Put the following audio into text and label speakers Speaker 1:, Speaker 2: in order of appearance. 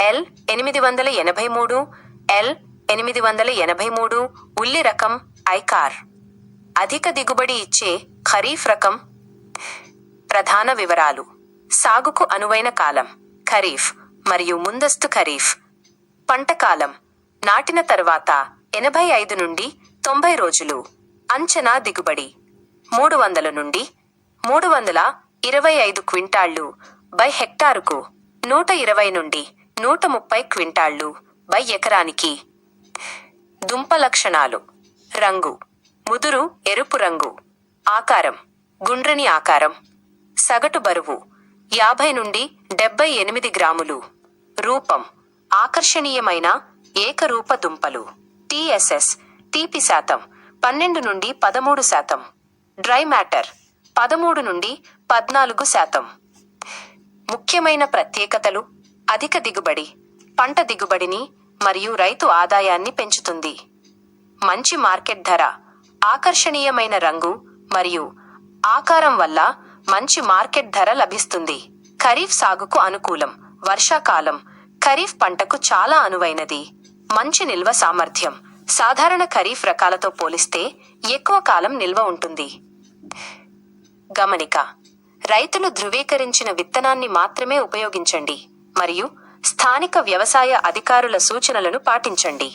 Speaker 1: L 883, L 883 ఉల్లి రకం ICAR. అధిక దిగుబడి ఇచ్చే ఖరీఫ్ రకం. ప్రధాన వివరాలు. సాగుకు అనువైన కాలం ఖరీఫ్ మరియు ముందస్తు ఖరీఫ్. పంట కాలం నాటిన తర్వాత 85 నుండి 90 రోజులు. అంచనా దిగుబడి 300 నుండి 325 క్వింటాళ్లు బై హెక్టారుకు, 120 నుండి 130 క్వింటాళ్లు బై ఎకరానికి. దుంప లక్షణాలు. రంగు ముదురు ఎరుపు రంగు. ఆకారం గుండ్రని ఆకారం. సగటు బరువు 50 నుండి 78 గ్రాములు. రూపం ఆకర్షణీయమైన ఏకరూప దుంపలు. టీఎస్ఎస్ తీపి శాతం 12 నుండి 13%. డ్రై మ్యాటర్ 13 నుండి 14%. ముఖ్యమైన ప్రత్యేకతలు. అధిక దిగుబడి పంట దిగుబడిని మరియు రైతు ఆదాయాన్ని పెంచుతుంది. మంచి మార్కెట్ ధర. ఆకర్షణీయమైన రంగు మరియు ఆకారం వల్ల మంచి మార్కెట్ ధర లభిస్తుంది. ఖరీఫ్ సాగుకు అనుకూలం. వర్షాకాలం ఖరీఫ్ పంటకు చాలా అనువైనది. మంచి నిల్వ సామర్థ్యం. సాధారణ ఖరీఫ్ రకాలతో పోలిస్తే ఎక్కువ కాలం నిల్వ ఉంటుంది. గమనిక: రైతులు ధృవీకరించిన విత్తనాన్ని మాత్రమే ఉపయోగించండి మరియు స్థానిక వ్యవసాయ అధికారుల సూచనలను పాటించండి.